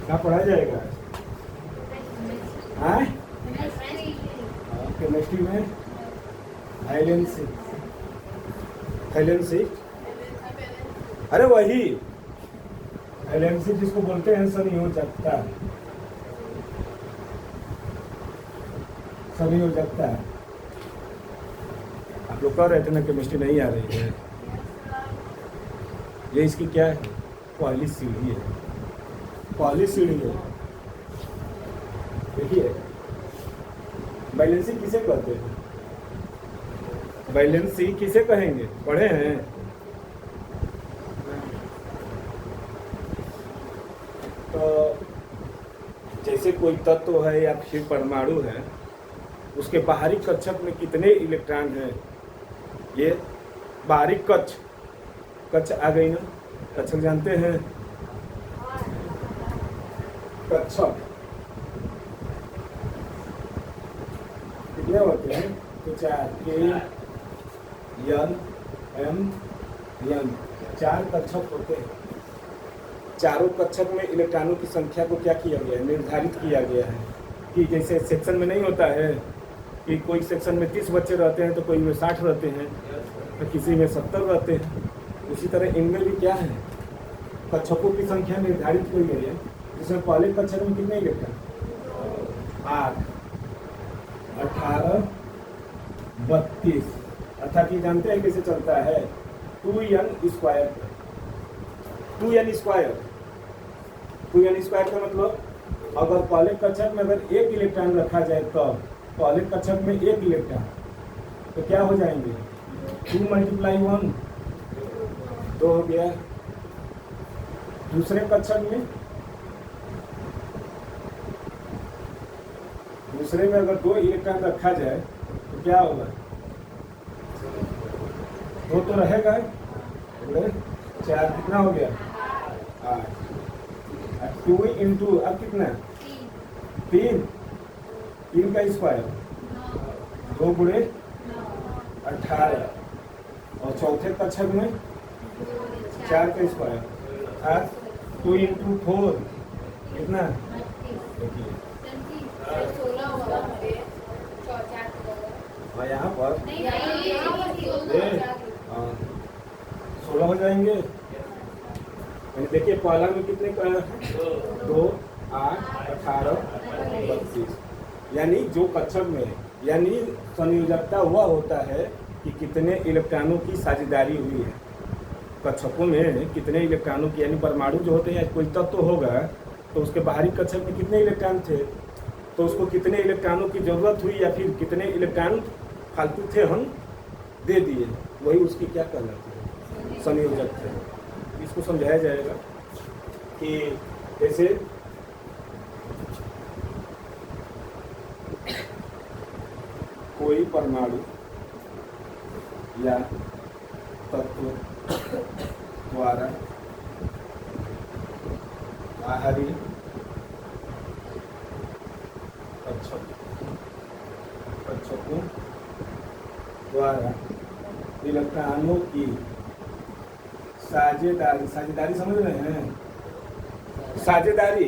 क्या पढ़ाया जाएगा? हाँ, केमिस्ट्री में फाइलेंसी। फाइलेंसी, अरे वही फाइलेंसी जिसको बोलते हैं संयोजकता। संयोजकता आप लोग कह रहे थे ना केमिस्ट्री नहीं आ रही है, ये इसकी क्या है? पहली सीढ़ी है, पहली सीढ़ी है। देखिए बैलेंसी किसे कहते हैं? बैलेंसी किसे कहेंगे? पढ़े हैं? तो जैसे कोई तत्व है या फिर परमाणु है, उसके बाहरी कक्षक में कितने इलेक्ट्रॉन हैं? ये बाहरी कक्ष आ गई ना, कक्षक जानते हैं? कक्षक कितने होते हैं? तो 4 K N M N 4 कक्षक होते हैं। चारों कक्षक में इलेक्ट्रॉनों की संख्या को क्या किया गया है? निर्धारित किया गया है कि जैसे सेक्शन में नहीं होता है कि कोई सेक्शन में 30 बच्चे रहते हैं तो कोई में 60 रहते हैं तो किसी में 70 रहते हैं। उसी तरह इनमें भी क्या है? कक्षकों की संख्या निर्धारित की गई है, जिसमें पहले कक्षक में कितने इलेक्ट्रॉन? 8, 18, 32। अर्थात ये जानते हैं कैसे चलता है? 2n square. 2n स्क्वायर का मतलब अगर पहले कक्षक में अगर 1 इलेक्ट्रॉन रखा जाए तो पहले कक्षक में 1 इलेक्ट्रॉन तो क्या हो जाएंगे? 2 × 1 2 हो गया। दूसरे कक्षक में अगर 2 इलेक्ट्रॉन रखा जाए तो क्या होगा? 2 तो रहेगा, 4 कितना हो गया? 8। 2 × अब कितना? 3 का स्क्वायर 2 × 18 और चौथे कक्षक में 4 का स्क्वायर अर्थात 2 × 4 कितना? और यहाँ पर 16 हो जाएंगे। देखिए पहला में कितने का है? 2, 8, 18, 32। यानी जो कक्षक में यानी संयोजकता हुआ होता है कि कितने इलेक्ट्रॉनों की साझेदारी हुई है। कक्षकों में कितने इलेक्ट्रॉनों की, यानी परमाणु जो होते हैं, कोई तत्व होगा तो उसके बाहरी कक्षक में कितने इलेक्ट्रॉन थे तो उसको कितने इलेक्ट्रॉनों की जरूरत हुई या फिर कितने इलेक्ट्रॉन फालतू थे हम दे दिए, वही उसकी क्या कहलाती है? संयोजक थे। इसको समझाया जाएगा कि जैसे कोई परमाणु या तत्व द्वारा बाहरी कक्षकों द्वारा इलेक्ट्रॉनों की साझेदारी समझ रहे हैं? साझेदारी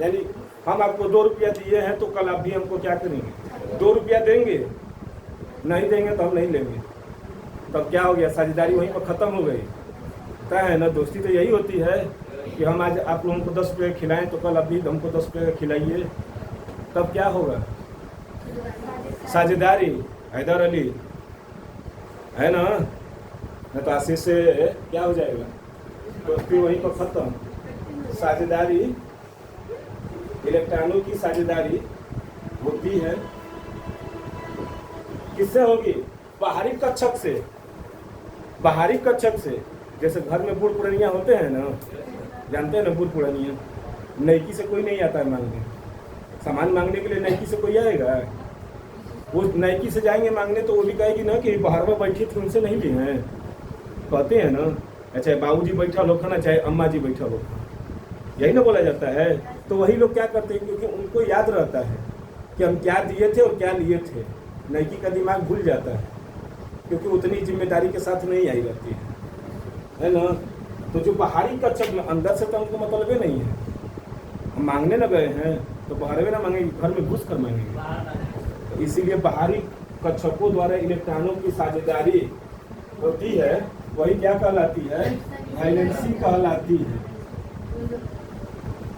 यानी हम आपको 2 रुपया दिए हैं तो कल आप भी हमको क्या करेंगे? 2 रुपया देंगे, नहीं देंगे तो हम नहीं लेंगे। तब क्या हो गया? साझेदारी वहीं पर ख़त्म हो गई। तय है ना, दोस्ती तो यही होती है कि हम आज आप लोगों को 10 रुपये खिलाएं तो कल आप भी हमको 10 रुपये खिलाइए, तब क्या होगा? साझेदारी। हैदर अली है ना, नहीं तो आशीष से क्या हो जाएगा? दोस्ती वहीं पर खत्म। साझेदारी, इलेक्ट्रॉनों की साझेदारी होती है किससे होगी? बाहरी कक्षक से। बाहरी कक्षक से, जैसे घर में बूढ़ पुरानिया होते हैं ना, जानते हैं ना बूढ़ पुरानिया, नईकी से कोई नहीं आता है मांगने, सामान मांगने के लिए नईकी से कोई आएगा? वो नईकी से जाएंगे मांगने तो वो भी कहेगी ना कि बाहर में बैठी थी उनसे नहीं लिए हैं, कहते हैं ना, चाहे बाबूजी बैठा लोग ना चाहे अम्मा जी बैठा लोग, यही ना बोला जाता है। तो वही लोग क्या करते हैं, क्योंकि उनको याद रहता है कि हम क्या दिए थे और क्या लिए थे। नईकी का दिमाग भूल जाता है क्योंकि उतनी जिम्मेदारी के साथ नहीं आई रहती है ना। तो जो बाहरी कक्षक में, अंदर से तो हमको मतलब ही नहीं है, हम मांगने न गए हैं तो बाहर में ना मांगेंगे, घर में घुस कर मांगेंगे। तो इसीलिए बाहरी कक्षकों द्वारा इलेक्ट्रॉनों की साझेदारी होती है, वही क्या कहलाती है? वैलेंसी कहलाती है।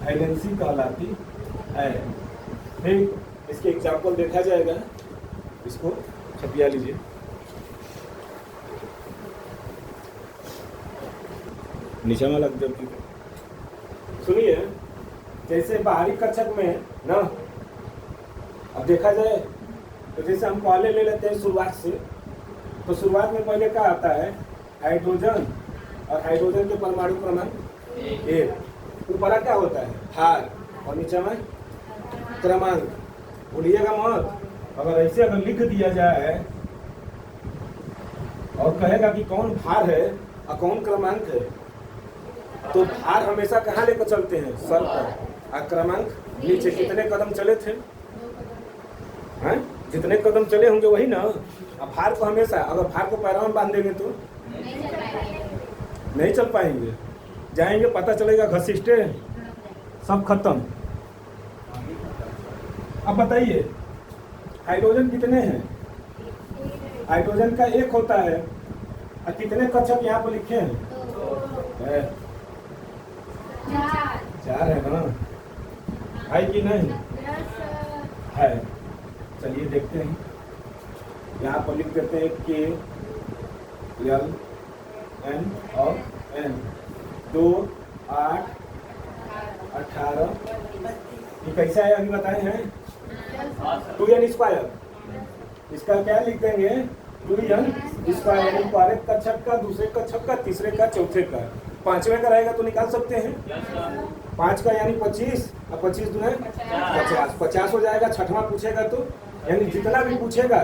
वैलेंसी कहलाती है। ठीक, इसके एग्जाम्पल देखा जाएगा। इसको छपिया लीजिए। नीचे में लग जाए। सुनिए, जैसे बाहरी कक्षक में ना, अब देखा जाए तो जैसे हम पहले ले लेते हैं शुरुआत से, तो शुरुआत में पहले क्या आता है? हाइड्रोजन, और हाइड्रोजन के परमाणु क्रमांक 1। ऊपर क्या होता है? भार, और नीचे में क्रमांक। भूलिएगा मत। अगर ऐसे अगर लिख दिया जाए और कहेगा कि कौन भार है और कौन क्रमांक है, तो भार हमेशा कहाँ लेकर चलते हैं? सर पर, और क्रमांक नीचे। कितने कदम चले थे? हैं? जितने कदम चले होंगे वही ना। अब भार को हमेशा, अगर भार को पैरों में बांध देंगे तो नहीं चल पाएंगे। जाएंगे पता चलेगा घसीटे सब खत्म। अब बताइए हाइड्रोजन कितने हैं? हाइड्रोजन का 1 होता है, और कितने कक्षक यहाँ पर लिखे हैं? 4 है ना? है कि नहीं है? चलिए देखते हैं। यहाँ पर लिख देते हैं K, L, N और N। 2, 8, 18। ये कैसा है अभी बताए हैं? 2n square. इसका क्या लिख देंगे? 2n स्क्वायर, यानी पहले कक्षक का, दूसरे कक्षक का, तीसरे का, चौथे का। 5वें का रहेगा तो निकाल सकते हैं। 5 का यानी 25, और 25 दूने 50। 50 हो जाएगा। 6वां पूछेगा तो, यानी जितना भी पूछेगा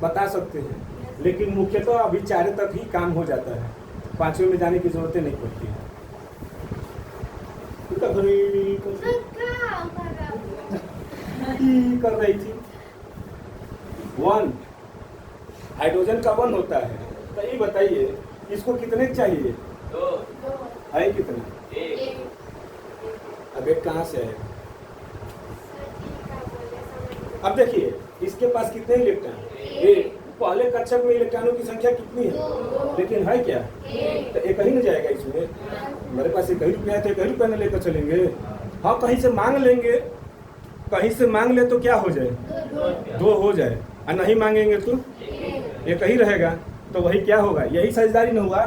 बता सकते हैं। लेकिन मुख्यतः अभी 4 तक ही काम हो जाता है, 5वें में जाने की जरूरत नहीं पड़ती है। कर रही थी 1, हाइड्रोजन का 1 होता है। तो ये बताइए इसको कितने चाहिए? 2 है। कितने? 1। अब 1 कहाँ से है? अब देखिए इसके पास कितने इलेक्ट्रॉन? 1। पहले कक्षक में इलेक्ट्रॉनों की संख्या कितनी है? लेकिन है क्या? तो 1 ही न जाएगा इसमें। मेरे पास 1 ही रुपया है तो 1 ही रुपया न लेकर चलेंगे। हाँ, कहीं से मांग लेंगे, कहीं से मांग ले तो क्या हो जाए? 2 हो जाए, और नहीं मांगेंगे तो 1 ही रहेगा। तो वही क्या होगा? यही साझेदारी न हुआ।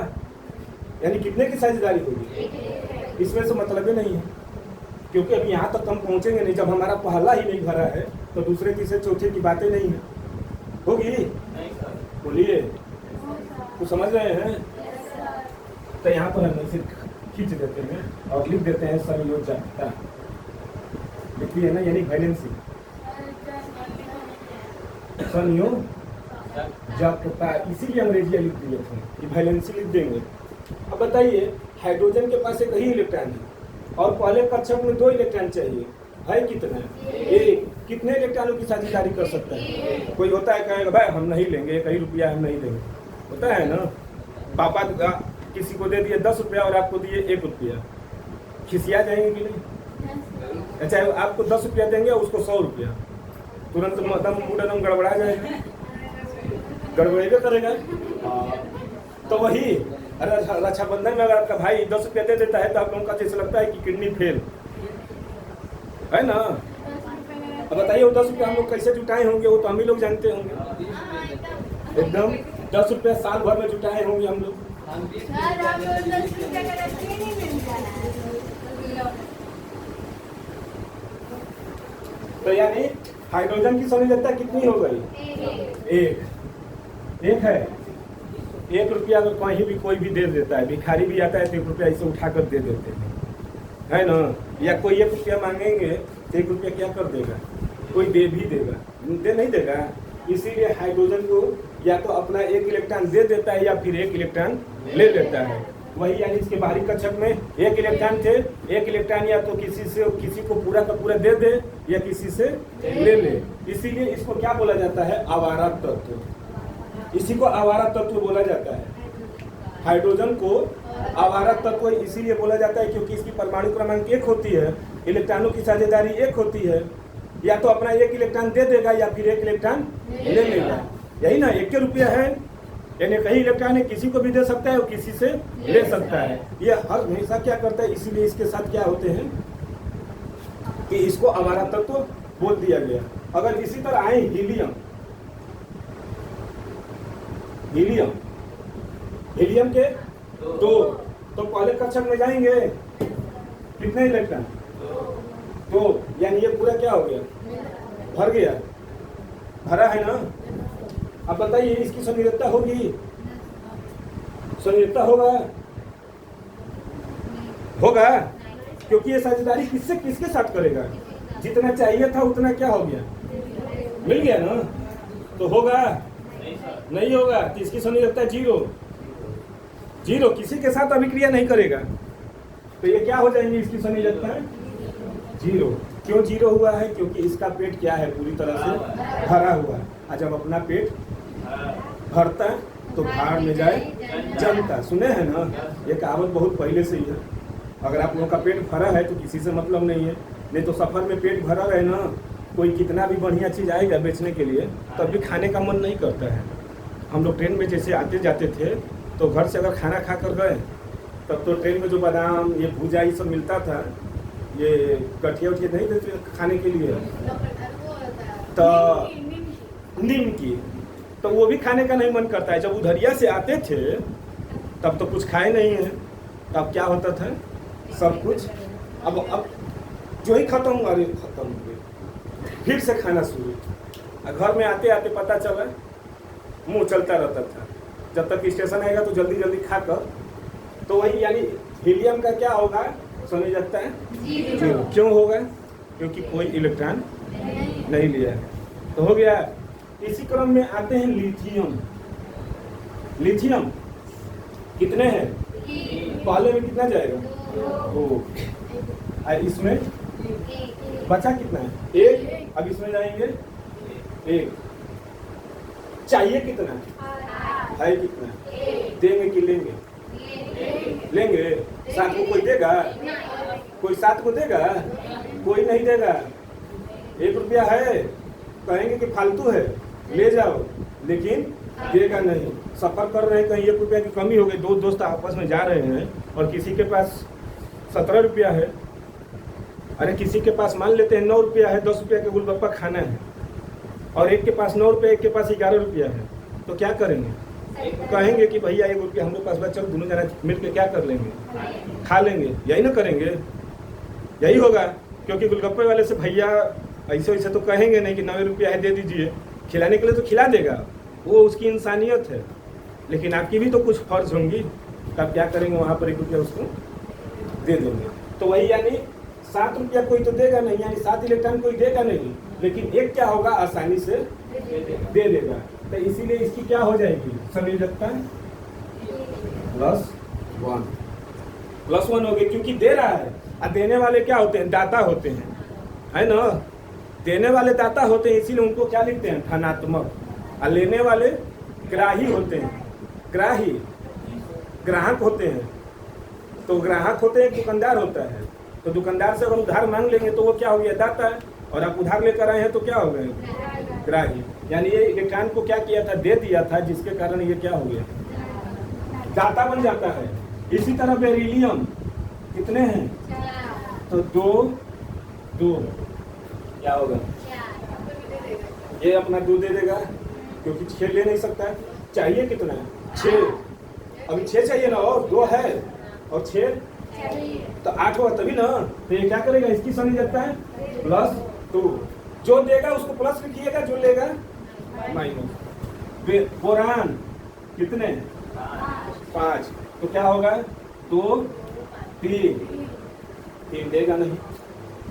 यानी कितने की साझेदारी होगी? इसमें से मतलब ही नहीं है, क्योंकि अभी यहाँ तक हम पहुँचेंगे नहीं। जब हमारा पहला ही नहीं भरा है तो दूसरे, तीसरे, चौथे की बातें नहीं है। होगी? बोलिए, कुछ समझ रहे हैं? तो यहाँ पर हम इसे खींच देते हैं और लिख देते हैं संयोजकता। लिखी है ना, यानी वैलेंसी। संयोजकता, इसीलिए अंग्रेजी लिख दिए थे कि वैलेंसी लिख देंगे। अब बताइए हाइड्रोजन के पास 1 ही इलेक्ट्रॉन है, और पहले कक्षक में 2 इलेक्ट्रॉन चाहिए। है कितना? 1। कितने इलेक्ट्रॉनों की साझेदारी कर सकता है? कोई होता है कहेगा भाई हम नहीं लेंगे, 1 ही रुपया हम नहीं देंगे। होता है ना? पापा किसी को दे दिए 10 रुपया और आपको दिए 1 रुपया, खिसिया जाएंगे कि नहीं? अच्छा, आपको 10 रुपया देंगे और उसको 100 रुपया, तुरंत मूड एकदम गड़बड़ा जाएगा, गड़बड़ेगा करेगा। तो वही रक्षाबंधन में अगर आपका भाई 10 रुपया दे देता है तो आप लोगों का जैसे लगता है कि किडनी फेल है ना। अब बताइए वो 10 रुपया हम लोग कैसे जुटाए होंगे? वो तो हम ही लोग जानते होंगे। एकदम 10 रुपया साल भर में जुटाए होंगे हम लोग। तो यानी हाइड्रोजन की संयोजकता कितनी हो गई? 1 है। 1 रुपया अगर कहीं भी कोई भी दे देता है, भिखारी भी आता है तो 1 रुपया इसे उठाकर दे देते हैं, है ना। या कोई 1 रुपया मांगेंगे तो 1 रुपया क्या कर देगा? कोई दे भी देगा, दे नहीं देगा। इसीलिए हाइड्रोजन को या तो अपना 1 इलेक्ट्रॉन दे देता है या फिर 1 इलेक्ट्रॉन ले लेता है। वही यानी इसके बाहरी कक्षक में 1 इलेक्ट्रॉन थे, 1 इलेक्ट्रॉन या तो किसी को पूरा का पूरा दे दे या किसी से ले ले। इसीलिए इसको क्या बोला जाता है? आवारा तत्व। इसी को आवारा तत्व बोला जाता है। हाइड्रोजन को आवारा तत्व इसीलिए बोला जाता है क्योंकि इसकी परमाणु क्रमांक 1 होती है, इलेक्ट्रॉनों की साझेदारी 1 होती है। या तो अपना 1 इलेक्ट्रॉन दे देगा या फिर 1 इलेक्ट्रॉन ले लेगा। यही ना, 1 रुपया है, यानी कहीं इलेक्ट्रॉन है, किसी को भी दे सकता है और किसी से ले सकता है। ये हर हमेशा क्या करता है, इसीलिए इसके साथ क्या होते हैं कि इसको आवारा तत्व बोल दिया गया। अगर इसी तरह आए हीलियम, हीलियम हीलियम के 2, तो पहले कक्षक में जाएंगे कितने इलेक्ट्रॉन, 2, यानी ये पूरा क्या हो गया, भर गया, भरा है ना। अब बताइए इसकी संयोजकता होगी, संयोजकता होगा, होगा, क्योंकि ये साझेदारी किससे किसके साथ करेगा, जितना चाहिए था उतना क्या हो गया, मिल गया ना, तो होगा नहीं होगा, तो इसकी संयोजकता 0, 0, किसी के साथ अभिक्रिया नहीं करेगा, तो ये क्या हो जाएंगे, इसकी संयोजकता 0। क्यों 0 हुआ है, क्योंकि इसका पेट क्या है, पूरी तरह से भरा हुआ है। और जब अपना पेट भरता तो भाड़ में जाए जमता, सुने हैं ना, ये कहावत बहुत पहले से ही है। अगर आप लोगों का पेट भरा है तो किसी से मतलब नहीं है, नहीं तो सफर में पेट भरा रहे ना, कोई कितना भी बढ़िया चीज़ आएगा बेचने के लिए तब भी खाने का मन नहीं करता है। हम लोग ट्रेन में जैसे आते जाते थे तो घर से अगर खाना खा कर गए तब तो ट्रेन में जो बादाम, ये भुजा, ये सब मिलता था, ये गठिया उठिया नहीं देते खाने के लिए, तो नीम की, तो वो भी खाने का नहीं मन करता है। जब उधरिया से आते थे तब तो कुछ खाए नहीं है, तब क्या होता था, सब कुछ अब जो ही खत्म, अरे खत्म हो गए, फिर से खाना शुरू। घर में आते आते पता चला मुंह चलता रहता था, जब तक स्टेशन आएगा तो जल्दी जल्दी खाकर, तो वही यानी हीलियम का क्या होगा, समझ जाता है 0। क्यों होगा, क्योंकि कोई इलेक्ट्रॉन नहीं लिया है, तो हो गया। इसी क्रम में आते हैं लिथियम। लिथियम कितने हैं, पहले में कितना जाएगा, 2, और इसमें बचा कितना है, 1, अब इसमें जाएंगे 1, चाहिए कितना है कितना, देंगे कि लेंगे, लेंगे, साथ को कोई देगा, कोई साथ को देगा, कोई नहीं देगा। 1 रुपया है, कहेंगे कि फालतू है, ले जाओ, लेकिन देगा नहीं। सफर कर रहे हैं, कहीं 1 रुपया की कमी हो गई, 2 दोस्त आपस में जा रहे हैं और किसी के पास 17 रुपया है, अरे किसी के पास मान लेते हैं 9 रुपया है, 10 रुपया का गोलगप्पा खाना है, और एक के पास 9 रुपया, एक के पास 11 रुपया है, तो क्या करेंगे, कहेंगे कि भैया 1 रुपया हम लोग पास बचा, दोनों जना मिल के क्या कर लेंगे, खा लेंगे, यही ना करेंगे, यही होगा। क्योंकि गोलगप्पे वाले से भैया ऐसे वैसे तो कहेंगे नहीं कि 9 रुपया है दे दीजिए, खिलाने के लिए तो खिला देगा, वो उसकी इंसानियत है, लेकिन आपकी भी तो कुछ फर्ज होंगी, तो आप क्या करेंगे, वहाँ पर 1 रुपया उसको दे देंगे। तो वही यानी 7 रुपया कोई तो देगा नहीं, यानी 7 इलेक्ट्रॉन कोई देगा नहीं, लेकिन 1 क्या होगा, आसानी से दे देगा। तो इसीलिए इसकी क्या हो जाएगी, संयोजकता +1, +1 हो गई, क्योंकि दे रहा है। और देने वाले क्या होते हैं, दाता होते हैं, है ना, देने वाले दाता होते हैं, इसीलिए उनको क्या लिखते हैं, धनात्मक। और लेने वाले ग्राही होते हैं, ग्राही, ग्राहक होते हैं। तो ग्राहक होते हैं, दुकानदार होता है, तो दुकानदार से अगर उधार मांग लेंगे तो वो क्या हो गया, दाता है, और आप उधार लेकर आए हैं तो क्या हो गए, ग्राही। यानी ये इलेक्ट्रॉन को क्या किया था, दे दिया था, जिसके कारण ये क्या हो गया, दाता बन जाता है। इसी तरह बेरिलियम कितने हैं, तो 2 क्या होगा, ये अपना 2 दे देगा, क्योंकि 6 ले नहीं सकता है। चाहिए कितना है, 6, अभी 6 चाहिए ना, और 2 है और 6 तो 8 होगा तभी ना। तो ये क्या करेगा, इसकी संयोजकता है +2, जो देगा उसको प्लस लिखिएगा, जो लेगा माइनस। बोरान कितने, 5, तो क्या होगा, 2, 3 देगा नहीं,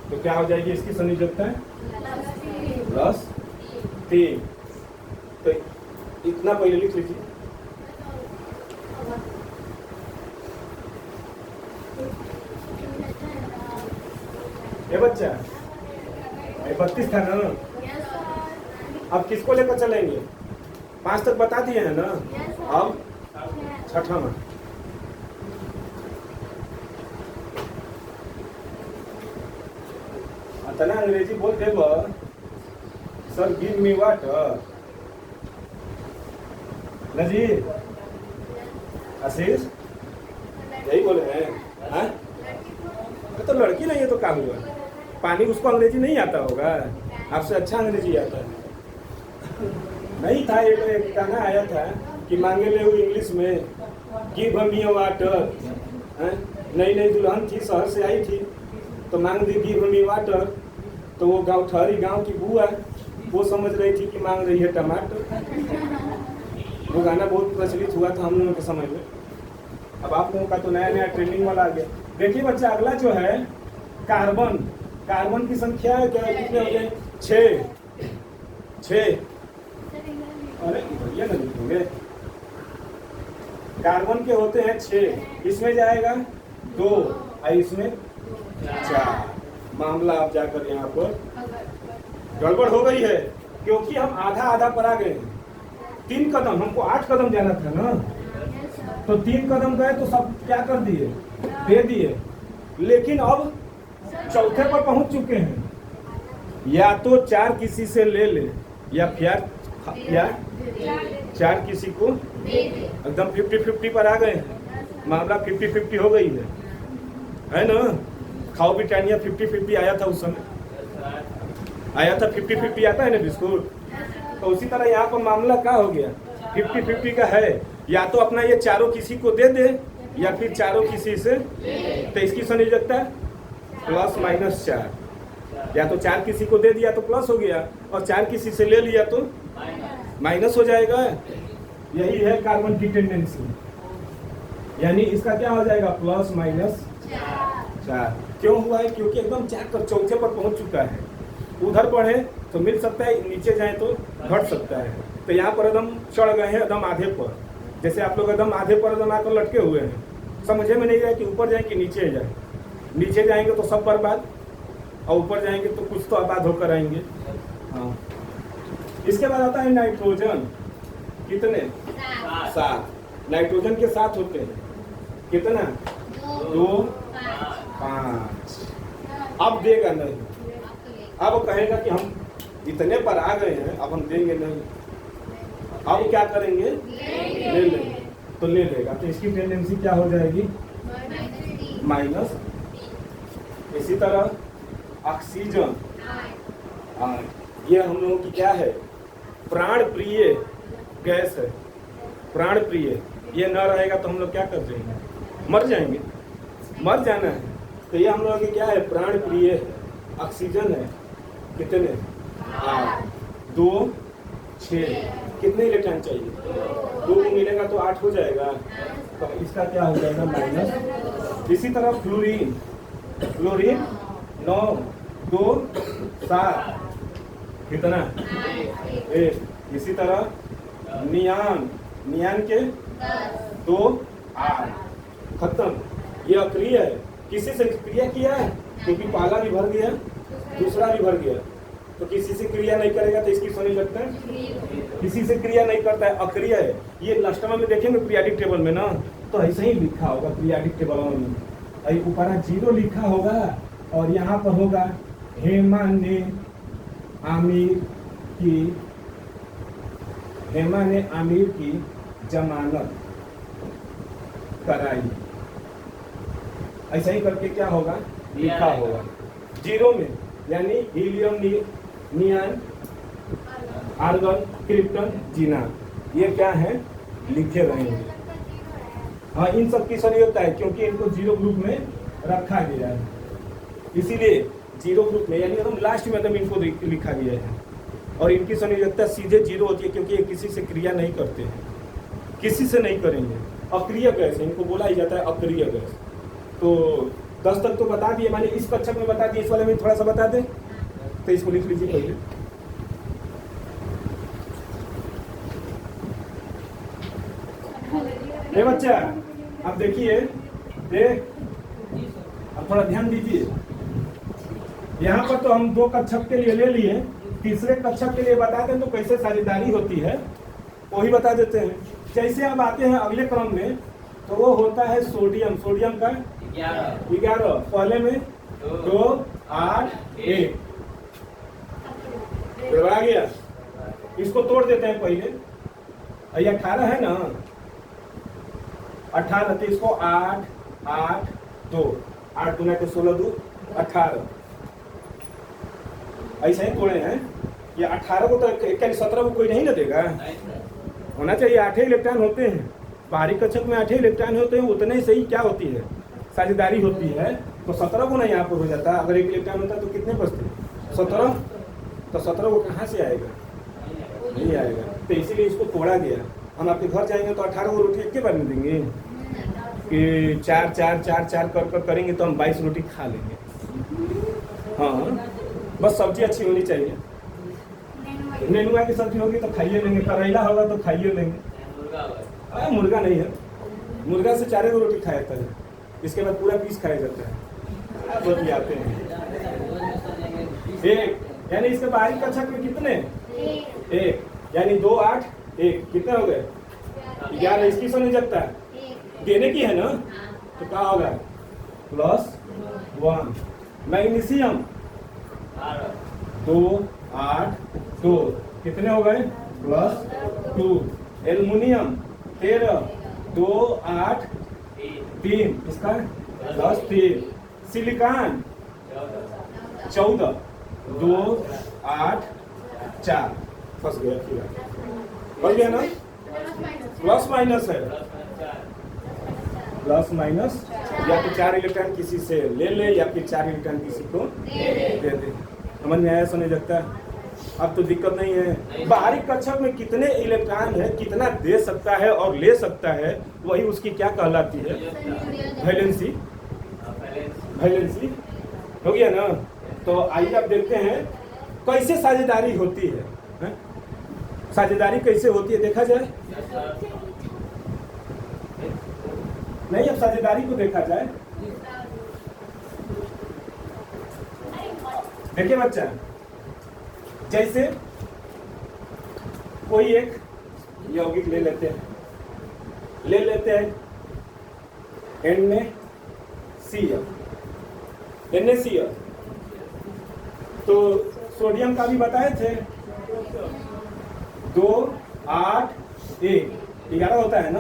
तो क्या हो जाएगी इसकी संयोजकता +3। तो इतना पहले लिख लीजिए। ये बच्चा 32 था ना, अब किसको लेकर चलेंगे, 5 तक बता दिए हैं ना, अब 6ठा में तना अंग्रेजी बोल देब सर गिव मी वाटर ना जी आशीष यही बोले हैं हाँ? तो लड़की नहीं है तो काम हुआ पानी उसको अंग्रेजी नहीं आता होगा आपसे अच्छा अंग्रेजी आता है नहीं था एक गाना आया था कि मांगे ले इंग्लिश में गिव मी वाटर नई नई दुल्हन थी शहर से आई थी तो मांग दी गिव मी वाटर तो वो गांव ठहरी गांव की बुआ वो समझ रही थी कि मांग रही है टमाटर वो गाना बहुत प्रचलित हुआ था हम लोगों के समय में। अब आप लोगों का तो नया नया ट्रेंडिंग वाला आ गया। देखिए बच्चा अगला जो है कार्बन कार्बन की संख्या क्या कितने हो गए 6 अरे ये ना लिखेंगे कार्बन के होते हैं 6 इसमें जाएगा 2 और इसमें 4 मामला आप जाकर यहाँ पर गड़बड़ हो गई है क्योंकि हम आधा आधा पर आ गए 3 कदम हमको 8 कदम जाना था ना तो 3 कदम गए तो सब क्या कर दिए दे दिए लेकिन अब चौथे पर पहुंच चुके हैं या तो 4 किसी से ले ले या फिर या 4 किसी को एकदम 50-50 पर आ गए हैं मामला 50-50 हो गई है ना खाओ ब्रिटानिया 50-50 आया था उस समय आया था 50-50 आता है ना बिस्कुट तो उसी तरह यहाँ पर मामला क्या हो गया 50-50 का है या तो अपना ये चारों किसी को दे दे या फिर चारों किसी से तो इसकी संयोजकता +-4 या तो 4 किसी को दे दिया तो प्लस हो गया और 4 किसी से ले लिया तो माइनस हो जाएगा। यही है कार्बन की टेंडेंसी यानी इसका क्या हो जाएगा +-4 क्यों हुआ है क्योंकि एकदम 4 पर चौथे पर पहुंच चुका है उधर बढ़े तो मिल सकता है नीचे जाए तो घट सकता है तो यहाँ पर एकदम चढ़ गए हैं एकदम आधे पर जैसे आप लोग एकदम आधे पर एकदम आकर लटके हुए हैं समझे में नहीं रहा कि ऊपर जाए कि नीचे जाए नीचे जाएंगे तो सब बर्बाद और ऊपर जाएंगे तो कुछ तो आबाद होकर आएंगे। हाँ इसके बाद आता है नाइट्रोजन कितने 7 नाइट्रोजन के 7 होते हैं कितना 2 5 अब देगा नहीं अब कहेगा कि हम इतने पर आ गए हैं अब हम देंगे नहीं अब क्या करेंगे ले लेंगे तो ले लेगा तो इसकी टेंडेंसी क्या हो जाएगी माइनस। इसी तरह ऑक्सीजन ये हम लोगों की क्या है प्राण प्रिय गैस है प्राण प्रिय ये न रहेगा तो हम लोग क्या कर देंगे मर जाएंगे मर जाना है तो ये हम लोगों की क्या है प्राण प्रिय ऑक्सीजन है कितने 8 2 6 कितने इलेक्ट्रॉन चाहिए 2 मिलेगा तो 8 हो जाएगा तो इसका क्या हो जाएगा माइनस। इसी तरह फ्लोरीन फ्लोरीन 9 2 7 कितना 1 इसी तरह नियान नियान के 2 8 खत्म ये अक्रिय है किसी से क्रिया किया है क्योंकि पहला भी भर गया दूसरा भी भर गया तो किसी से क्रिया नहीं करेगा तो इसकी समझ लगता है किसी से क्रिया नहीं करता है अक्रिय है। ये लास्टमा में देखेंगे पीरियोडिक टेबल में ना तो ऐसे ही लिखा होगा पीरियोडिक टेबल में ऊपर 0 लिखा होगा और यहाँ पर होगा हेमा ने आमिर की जमानत कराई ऐसा ही करके क्या होगा लिखा होगा 0 में यानी helium neon argon krypton xenon ये क्या है लिखे रहेंगे। हाँ इन सब की संयोजकता है क्योंकि इनको 0 ग्रुप में रखा गया है इसीलिए 0 ग्रुप में यानी एकदम लास्ट में एकदम इनको लिखा गया है और इनकी संयोजकता सीधे 0 होती है क्योंकि ये किसी से क्रिया नहीं करते हैं किसी से नहीं करेंगे अक्रिय गैस इनको बोला ही जाता है अक्रिय गैस। तो 10 तक तो बता दिए माने इस कक्षक में बता दिए इस वाले में थोड़ा सा बता दें तो इसको लिख लीजिए पहले ये बच्चा अब देखिए अब थोड़ा ध्यान दीजिए यहाँ पर तो हम 2 कक्षक के लिए ले लिए तीसरे कक्षक के लिए बता दें तो कैसे साझेदारी होती है वही बता देते हैं। जैसे अब आते हैं अगले क्रम में तो वो होता है सोडियम सोडियम का 11 पहले में 2 8 1 आ गया। इसको तोड़ देते हैं पहले। ये 18 है ना, 18 तो इसको 8 8 2 8 दूना के 16 2 18 ऐसे ही तोड़े हैं। ये 18 को तो 17 को कोई नहीं ना देगा, होना चाहिए 8 इलेक्ट्रॉन होते हैं बाहरी कक्षक में, 8 इलेक्ट्रॉन होते हैं, उतने ही सही क्या होती है साझेदारी होती है। तो 17 को ना यहाँ पर हो जाता, अगर 1 इलेक्ट्रॉन होता तो कितने बचते 17, तो 17 को कहाँ से आएगा, नहीं आएगा। तो इसीलिए इसको तोड़ा गया। हम आपके घर जाएंगे तो 18 को रोटी एक के बार में देंगे कि 4 4 4 4 कर करेंगे तो हम 22 रोटी खा लेंगे। हाँ बस सब्जी अच्छी होनी चाहिए। नेनुआ की सब्जी होगी तो खाइए लेंगे, करेला होगा तो खाइए लेंगे। मुर्गा नहीं है, मुर्गा से 4 रोटी खाया जाता है, इसके बाद पूरा पीस खाया जाता है। रोटी आते हैं एक, यानी इसके बाहरी कक्षक में कितने 1, यानी 2 8 1 कितने हो गए 11। इसकी सो नहीं जगता देने की है ना, तो क्या होगा +1। मैग्नीशियम 2 8 2 कितने हो गए +2। एल्युमिनियम 13 2 8 3 इसका +3। सिलिकॉन 14 2 8 4 फंस गया पूरा, बन गया ना। प्लस माइनस है, प्लस माइनस, या तो 4 इलेक्ट्रॉन किसी से ले ले या फिर 4 इलेक्ट्रॉन किसी को दे दे। समझ में आया, समझ लगता है। अब तो दिक्कत नहीं है। बाहरी कक्षक में कितने इलेक्ट्रॉन है, कितना दे सकता है और ले सकता है, वही उसकी क्या कहलाती है वैलेंसी। वैलेंसी हो गया ना। तो आइए अब देखते हैं कैसे साझेदारी होती है। साझेदारी कैसे होती है देखा जाए। नहीं, अब साझेदारी को देखा जाए। देखिए बच्चा, जैसे कोई एक यौगिक ले लेते हैं NaCl। तो सोडियम का भी बताए थे 2 8 1 11 होता है ना।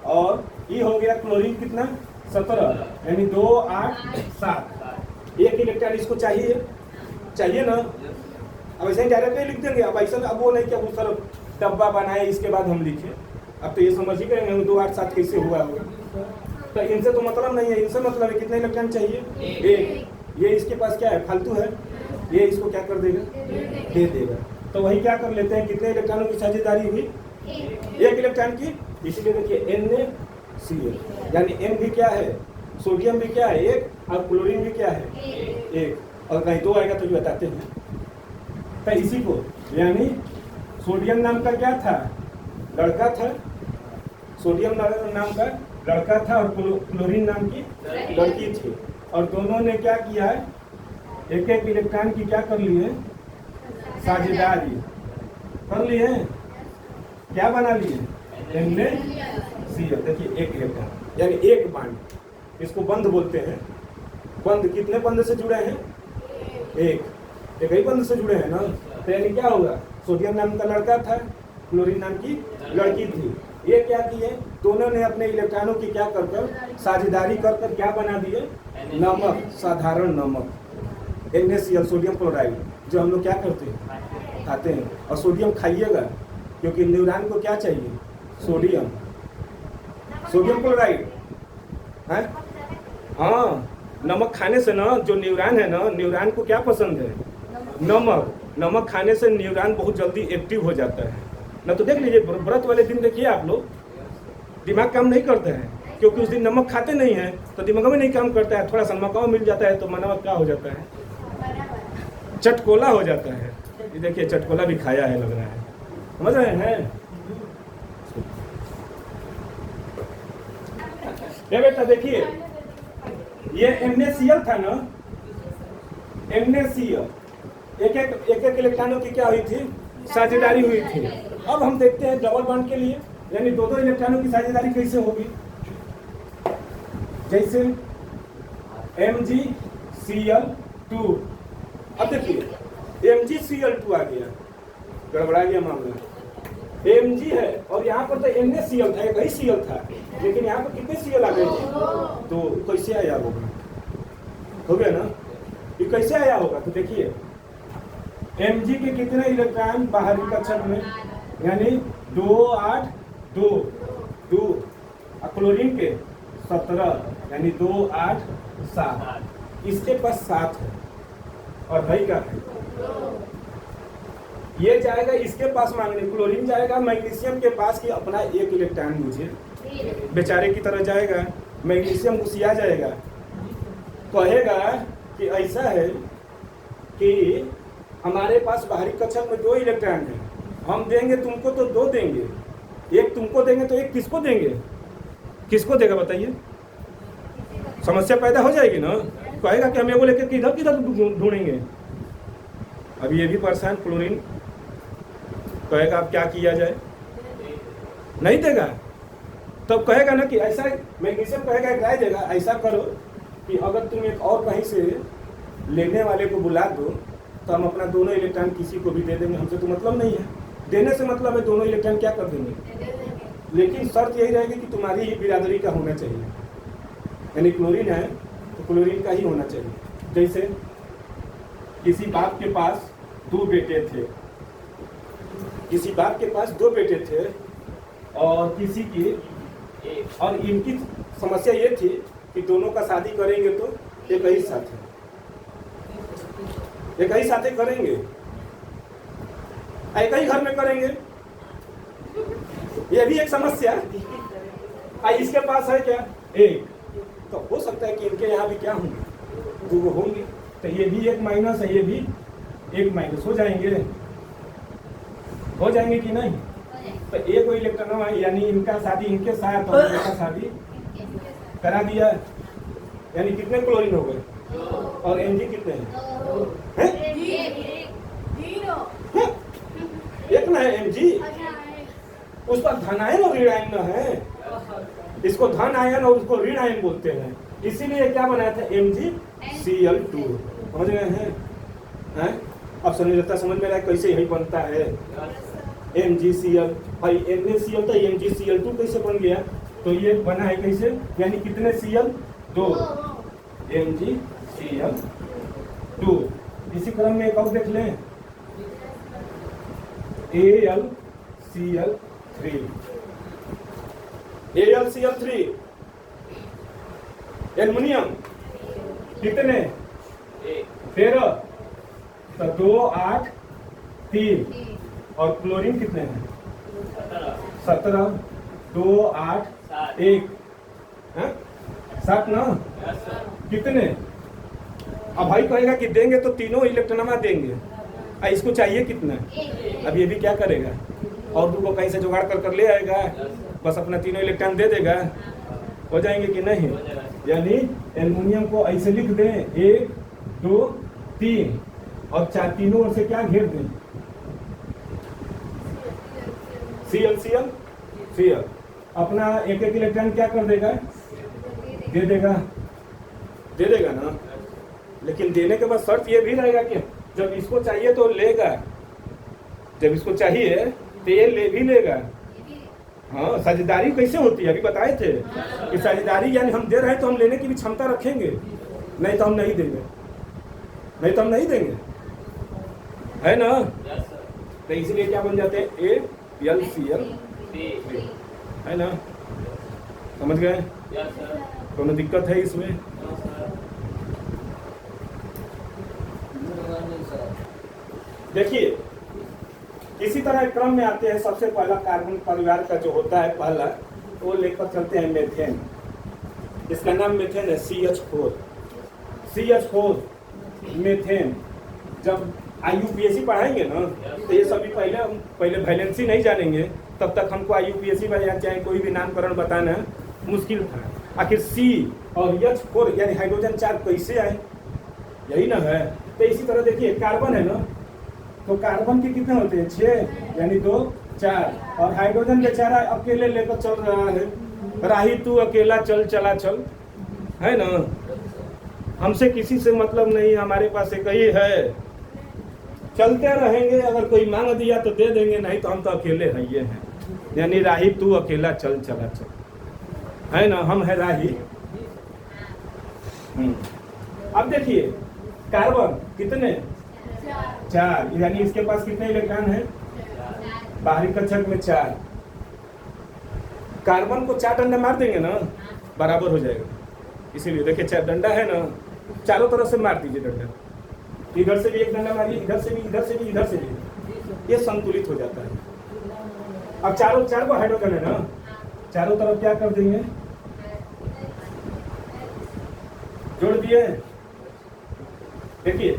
और ये हो गया क्लोरीन कितना 17, यानी 2 8 7। 1 इलेक्ट्रॉन इसको चाहिए ना। अब ऐसे डायरेक्ट लिख देंगे। अब ऐसा अब वो नहीं कि अब उस तरफ डब्बा बनाए इसके बाद हम लिखे। अब तो ये समझ ही करेंगे 2 8 7 कैसे हुआ होगा। तो इनसे तो मतलब नहीं है, इनसे मतलब है कितने इलेक्ट्रॉन चाहिए 1। ये इसके पास क्या है फालतू है, ये इसको क्या कर देगा दे देगा। तो वही क्या कर लेते हैं, कितने इलेक्ट्रॉनों की साझेदारी हुई 1 इलेक्ट्रॉन की। इसीलिए देखिए NaCl, यानी N भी क्या है, सोडियम भी क्या है 1 और क्लोरीन भी क्या है 1। और कहीं 2 आएगा तो भी बताते हैं। तो इसी को, यानी सोडियम नाम का क्या था लड़का था, सोडियम नाम का लड़का था और क्लोरीन नाम की लड़की थी। और दोनों ने क्या किया है, 1 इलेक्ट्रॉन की क्या कर ली है साझेदारी कर ली है। क्या बना लिए NaCl। देखिए 1 इलेक्ट्रॉन, यानी 1 बॉन्ड, इसको बंध बोलते हैं। बंध कितने बंध से जुड़े हैं 1 ही बंध से जुड़े हैं ना। तो यानी क्या होगा, सोडियम नाम का लड़का था, क्लोरीन नाम की लड़की थी। ये क्या किए, दोनों ने अपने इलेक्ट्रॉनों की क्या कर साझेदारी कर क्या बना दिए नमक, साधारण नमक NaCl, सोडियम क्लोराइड, जो हम लोग क्या करते हैं खाते हैं। और सोडियम खाइएगा क्योंकि न्यूरॉन को क्या चाहिए सोडियम क्लोराइड है। हाँ, नमक खाने से ना जो न्यूरॉन है ना, न्यूरॉन को क्या पसंद है नमक खाने से न्यूरॉन बहुत जल्दी एक्टिव हो जाता है ना। तो देख लीजिए व्रत वाले दिन देखिए आप लोग, दिमाग काम नहीं करता है क्योंकि उस दिन नमक खाते नहीं है, तो दिमाग में नहीं काम करता है। थोड़ा सा नमक मिल जाता है तो मनवा क्या हो जाता है, चटकोला हो जाता है। ये देखिए चटकोला भी खाया है लग रहा है, समझ रहे हैं। ये बेटा देखिए, ये NaCl था ना, NaCl एक इलेक्ट्रॉनों की क्या हुई थी साझेदारी हुई थी। अब हम देखते हैं डबल बॉन्ड के लिए, यानी 2 इलेक्ट्रॉनों की साझेदारी कैसे होगी। जैसे Cl2। अब देखिए MgCl2 आ गया, गड़बड़ा गया मामला। Mg है और यहाँ पर तो NaCl था, एक ही Cl था, लेकिन यहाँ पर कितने Cl आ गए थे? तो कैसे आया होगा? हो गया ना? ये कैसे आया होगा? तो देखिए Mg के कितने इलेक्ट्रॉन बाहरी कक्षक में, यानी 2 8 2 2, और क्लोरीन के 17 यानी 2 8 7, इसके पास 7 है और भाई का है ये जाएगा इसके पास मांगने, क्लोरीन जाएगा मैग्नीशियम के पास कि अपना 1 इलेक्ट्रॉन मुझे, बेचारे की तरह जाएगा, मैग्नीशियम घुसिया जाएगा, कहेगा कि ऐसा है कि हमारे पास बाहरी कक्षक में 2 इलेक्ट्रॉन है, हम देंगे तुमको तो 2 देंगे, 1 तुमको देंगे तो 1 किसको देंगे? किसको देगा बताइए? समस्या पैदा हो जाएगी ना। कहेगा कि हम एगो लेकर किधर किधर ढूंढेंगे। अब ये भी परेशान, क्लोरीन कहेगा अब क्या किया जाए, नहीं देगा। तब कहेगा ना कि ऐसा, मैग्नीशियम कहेगा एक राय देगा, ऐसा करो कि अगर तुम एक और कहीं से लेने वाले को बुला दो तो हम अपना दोनों इलेक्ट्रॉन किसी को भी दे देंगे, हमसे तो मतलब नहीं है, देने से मतलब है दोनों इलेक्ट्रॉन क्या कर देंगे, लेकिन शर्त यही रहेगी कि तुम्हारी ही बिरादरी का होना चाहिए, यानी क्लोरीन है तो क्लोरीन का ही होना चाहिए। जैसे किसी बाप के पास 2 बेटे थे, किसी बाप के पास 2 बेटे थे और किसी की, और इनकी समस्या ये थी कि दोनों का शादी करेंगे तो एक ही साथ है, एक ही साथ करेंगे, एक ही घर में करेंगे, ये भी एक समस्या। इसके पास है क्या? 1, तो हो सकता है कि इनके यहाँ भी क्या होंगे, 2 होंगे, तो ये भी एक माइनस है, ये भी एक माइनस हो जाएंगे कि नहीं? तो एक इलेक्ट्रॉन है, यानी इनका शादी इनके साथ और इनका शादी करा दिया, यानी कितने क्लोरीन हो गए? और Mg कितने हैं? एक ना है Mg, उस पर धन आयन और ऋण आयन न है, इसको धन आयन और उसको ऋण आयन बोलते हैं, इसीलिए क्या बनाया था? MgCl2। समझ गए हैं? अब समझ में रहा है कैसे यही बनता है MgCl, भाई NaCl तो MgCl2 कैसे बन गया? तो ये बना है कैसे, यानी कितने Cl? 2, MgCl2। इसी क्रम में एक और देख लें, AlCl3 एल्युमिनियम कितने? 13, तो 2 8 3, और क्लोरीन कितने हैं? 17, 2 8 1, 7 ना? कितने? अब भाई कहेगा कि देंगे तो तीनों इलेक्ट्रॉन देंगे, इसको चाहिए कितना? अब ये भी क्या करेगा, और 2 को कहीं से जुगाड़ कर ले आएगा, बस अपना तीनों इलेक्ट्रॉन दे देगा, हो जाएंगे कि नहीं? यानी एल्युमिनियम को ऐसे लिख दें 1 2 3 और 4, तीनों ओर से क्या घेर दें? Cl अपना एक इलेक्ट्रॉन क्या कर देगा? दे देगा ना। लेकिन देने के बाद शर्त ये भी रहेगा कि जब इसको चाहिए तो लेगा, जब इसको चाहिए तो ये ले भी लेगा। हाँ, साझेदारी कैसे होती है अभी बताए थे कि साझेदारी यानी हम दे रहे हैं तो हम लेने की भी क्षमता रखेंगे, नहीं तो हम नहीं देंगे, है ना? तो इसलिए क्या बन जाते हैं? AlCl3, है ना? समझ गए? कोनो दिक्कत है इसमें? देखिए इसी तरह क्रम में आते हैं। सबसे पहला कार्बन परिवार का जो होता है पहला, वो लेकर चलते हैं मेथेन। इसका नाम मेथेन है, CH4 मेथेन। जब IUPAC पढ़ाएंगे ना तो ये सभी पहले वैलेंसी नहीं जानेंगे, तब तक हमको IUPAC या चाहे कोई भी नामकरण बताना मुश्किल था। आखिर C और H4 यानी हाइड्रोजन 4 कैसे आए, यही ना है। तो इसी तरह देखिए कार्बन है ना, तो कार्बन के कितने होते हैं? 6 यानी 2 4, और हाइड्रोजन बेचारा अकेले लेकर चल रहा है, राही तू अकेला चल, है ना? हमसे किसी से मतलब नहीं, हमारे पास एक ही है, चलते रहेंगे, अगर कोई मांग दिया तो दे देंगे, नहीं तो हम तो अकेले हैं, ये हैं। यानी राही तू अकेला चल चला चल, है ना, हम है राही। अब देखिए कार्बन कितने, 4, यानी इसके पास कितने इलेक्ट्रॉन है, बाहरी कक्षक में 4। कार्बन को 4 डंडा मार देंगे ना, बराबर हो जाएगा। इसीलिए देखिए 4 डंडा है ना, चारों तरफ से मार दीजिए डंडा, इधर से भी एक डंडा मारिए, इधर से भी, इधर से भी, इधर से भी, ये संतुलित हो जाता है। अब 4 को हाइड्रोजन है ना, चारों तरफ क्या कर देंगे, जोड़ दिए। देखिए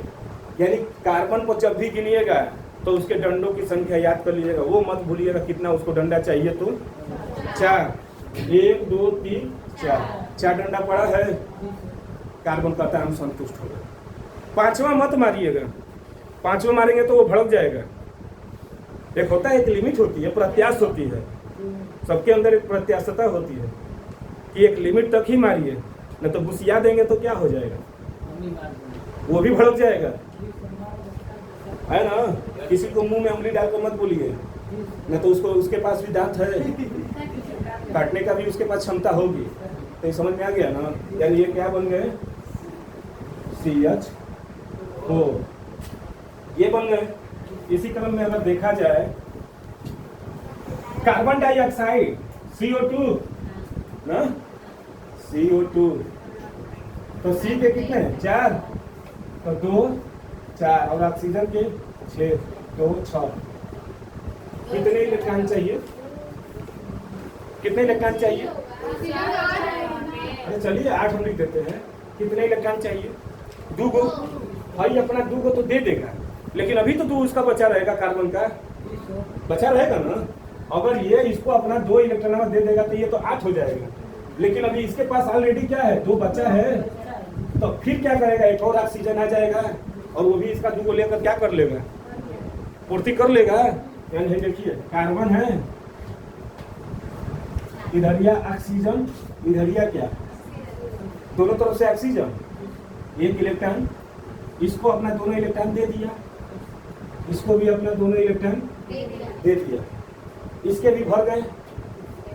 यानी कार्बन को जब भी गिनिएगा तो उसके डंडों की संख्या याद कर लीजिएगा, वो मत भूलिएगा कितना उसको डंडा चाहिए, तो 4, 1 2 3 4 डंडा पड़ा है, कार्बन कहता है हम संतुष्ट हो गए। 5वां मत मारिएगा, 5वां मारेंगे तो वो भड़क जाएगा। एक होता है, एक लिमिट होती है, प्रत्याश होती है, सबके अंदर एक प्रत्याशता होती है कि एक लिमिट तक ही मारिए, न तो घुसिया देंगे तो क्या हो जाएगा, वो भी भड़क जाएगा, है ना। किसी को मुंह में उंगली डाल कर मत बोलिए, न तो उसको, उसके पास भी दांत है, काटने का भी उसके पास क्षमता होगी। तो ये समझ में आ गया ना। यानी ये क्या बन गए, CH4, ये बन गए। इसी क्रम में अगर देखा जाए कार्बन डाइऑक्साइड CO2 ना, CO2 तो C के कितने 4, तो 2 4, और ऑक्सीजन के 6 2 6। कितने इलेक्ट्रॉन चाहिए, कितने इलेक्ट्रॉन चाहिए, अरे चलिए 8 हम लिख देते हैं। कितने इलेक्ट्रॉन चाहिए, 2 गो। भाई अपना 2 गो तो दे देगा, लेकिन अभी तो 2 उसका बचा रहेगा, कार्बन का बचा रहेगा ना। अगर ये इसको अपना 2 इलेक्ट्रॉन दे देगा तो ये तो 8 हो जाएगा, लेकिन अभी इसके पास ऑलरेडी क्या है, 2 बचा है, तो फिर क्या करेगा, एक और ऑक्सीजन आ जाएगा और वो भी इसका 2 को लेकर क्या कर लेगा, पूर्ति कर लेगा। यानी देखिए कार्बन है, इधरिया ऑक्सीजन, इधरिया क्या, दोनों तरफ से ऑक्सीजन, 1 इलेक्ट्रॉन, इसको अपना दोनों इलेक्ट्रॉन दे दिया, इसको भी अपना दोनों इलेक्ट्रॉन दे दिया, इसके भी भर गए,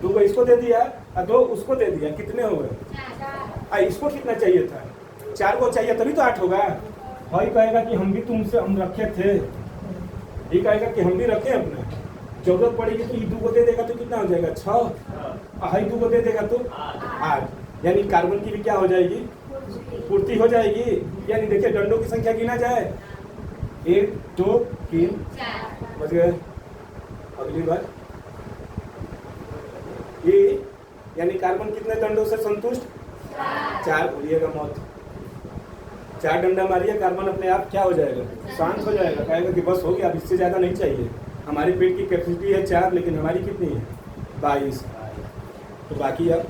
2 को इसको दे दिया और 2 उसको दे दिया, कितने हो गए। इसको कितना चाहिए था, 4 को चाहिए, तभी तो 8 होगा। भाई कहेगा कि हम भी तुमसे हम रखे थे, ये कहेगा कि हम भी रखे अपना, जरूरत पड़ेगी तो 2 को दे देगा तो कितना हो जाएगा 6, 2 को दे देगा तो 8, यानी कार्बन की भी क्या हो जाएगी, पूर्ति हो जाएगी। यानी देखिए डंडों की संख्या गिना जाए, 1 2 3 बच गए। अगली बार ये यानी कार्बन कितने दंडों से संतुष्ट, 4, भूलिएगा मत, 4 डंडा मारिए, कार्बन अपने आप क्या हो जाएगा, शांत हो जाएगा, कहेगा कि बस हो गया, अब इससे ज्यादा नहीं चाहिए। हमारे पेट की कैपेसिटी है 4, लेकिन हमारी कितनी है 22, तो बाकी अब